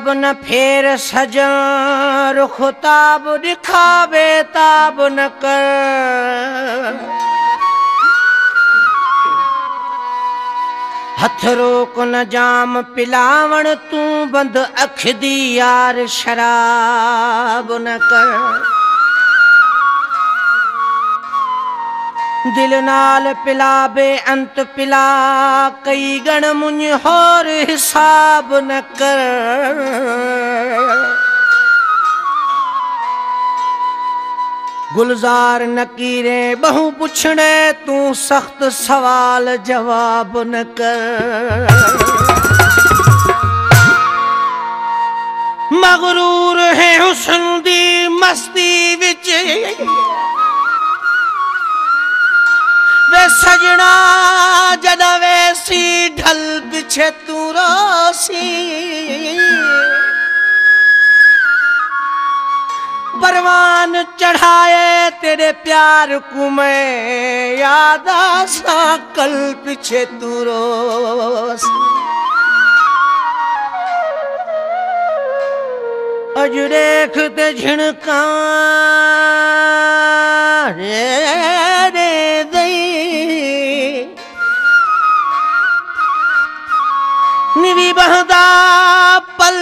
ताब न फेर सजन, रुख ताब दिखावे ताब न कर। हथ रोक न जाम पिलावण, तू बंद अख दी यार शराब न कर। दिल नाल पिलाबे अंत पिला, कई गण मुझ होर हिसाब न कर। गुलजार नकीरे बहु पुछणे, तू सख्त सवाल जवाब न कर। मगरूर है हुस्न दी मस्ती विच, वे सजना जदा वैसी ढल पिछे तू रोसी। परवान चढ़ाए तेरे प्यार को मैं, याद आसा कल पिछे तू रोसी। अज देखते झिणका रे निवी बहदा पल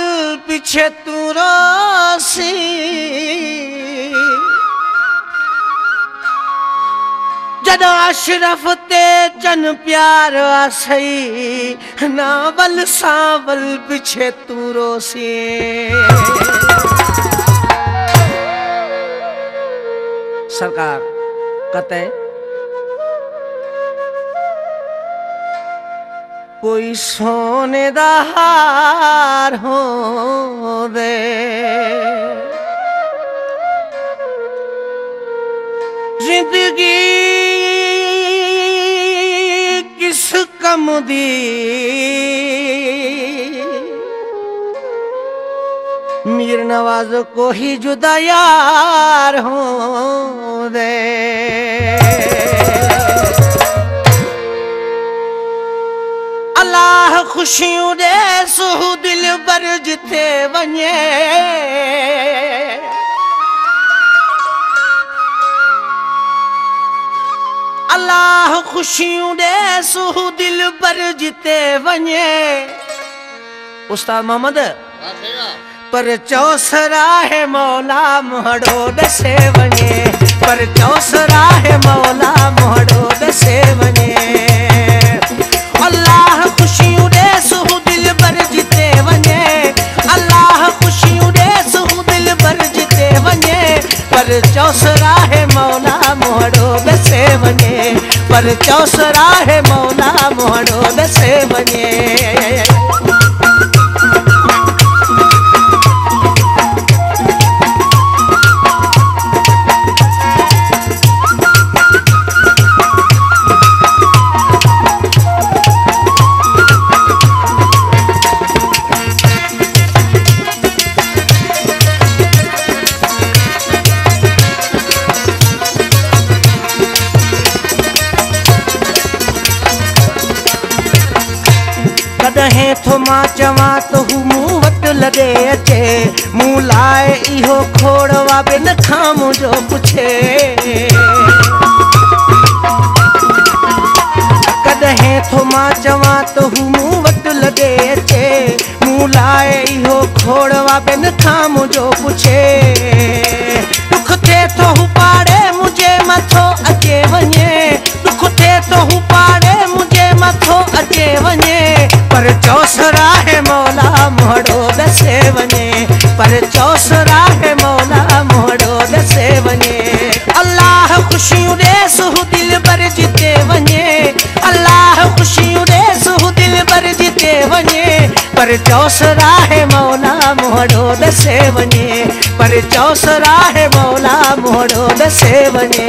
पिछे तू रोसी। जदा अशरफ ते चन प्यार आसई, नावल सावल पिछे तू रोसी। सरकार कते कोई सोने दा हार हो दे, जिंदगी किस कम दी, मीर नवाज को ही जुदा यार हो दे। अल्लाह खुशियों दे सुह दिल बर जिथे वने, अल्लाह खुशियों दे सुह दिल बर जिथे वने। उस्ताद मोहम्मद पर चौसरा है मौला मोहड़ो दसे वने, पर चौसरा है मौला मोहड़ो दसे वने। अल्लाह खुशियों दे सुह दिल बर जिते वने, अल्लाह खुशियों दे सुह दिल बर जिते वने। पर चौसरा है मौला मोहड़ो दसे वने, पर चौसरा है मौला मोहड़ो दसे वने। कदहें थो मां चवां तो हू मूं वट लॻे अचे, मूं लाए इहो खोड़वा बिन खां मुंहिंजो पुछे। कदहें थो मां चवां तो हू मूं वट लॻे अचे, मूं लाए इहो खोड़वा बिन खां मुंहिंजो पुछे। दुख थिए थो हू पाड़े मुंहिंजे मथो अचे वञे, दुख थिए थो हू पाड़े मुंहिंजे मथो अचे वञे। पर चौसरा है मौला मोहड़ो दसे वने, पर चौसरा है मौला मोहड़ो दसे वने। अल्लाह खुशियों दे सुह दिल बर जिते वने, अल्लाह खुशियों दे सुह दिल बर जिते वने। पर चौसरा है मौला मोहड़ो दसे वने, पर चौसरा है मौला मोहड़ो दसे वने।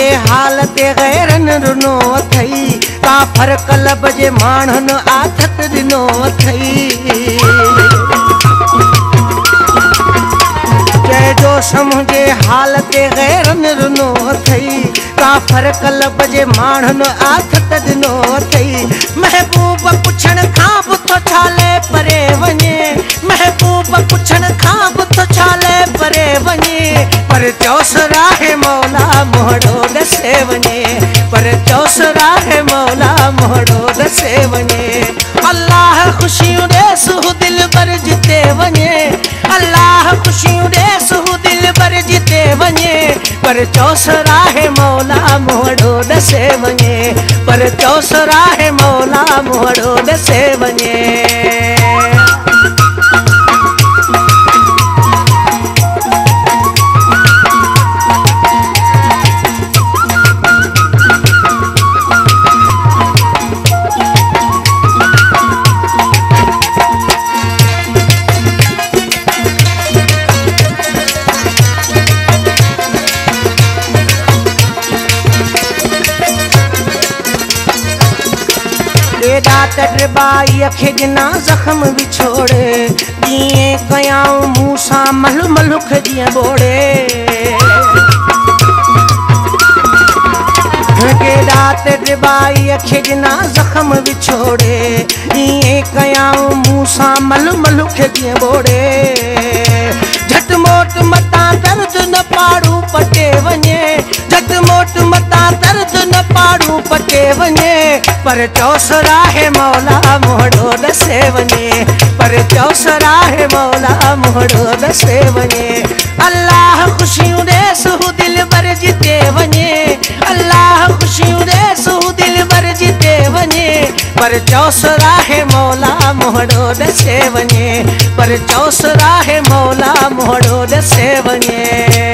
जे हाल ते गैरनि रुनो अथई का फर्क लब जे माण्हुनि आथत ॾिनो अथई जो समझे हाल ते गैरनि रुनो अथई का फर्क लब जे माण्हुनि आथत ॾिनो अथई महबूब पुछण खां बि थो छाले परे वञे महबूब पुछण खां बि थो छाले परे वञे पर चौस राहे मौला मोहड़ो ॾसे वञे पर चौस राहे मौला मोहड़ो ॾसे वञे अल्लाह ख़ुशियूं ॾेस हू दिल बर जिते वञे अल्लाह ख़ुशियूं ॾेस हू दिल बर जिते वञे पर चौस राहे मौला मोहड़ो ॾसे वञे पर चौस राहे मौला मोहड़ो ॾसे वञे तटबाई खे ॾिना ज़ख़्म विछोड़े ॾींहं कयाऊं मूं सां मल मलुख जीअं बोड़े केॾा तटबाई खे ॾिना ज़ख़्म विछोड़े ॾींहं कयाऊं मूं सां मल मलुख जीअं बोड़े झटि मोट मतां दर्द न पाड़ू पटे वञे झटि मोट मतां दर्द न पाड़ू पटे वञे पर चौस राहे मौला मोहड़ो ॾसे वञे पर चौस राहे मौला मोहड़ो ॾसे वञे अल्लाह ख़ुशियूं ॾेस हू दिल बर जिते वञे अल्लाह ख़ुशियूं ॾेस हू दिल बर जिते वञे पर चौस राहे मौला मोहड़ो ॾसे वञे पर चौस राहे मौला मोहड़ो ॾसे वञे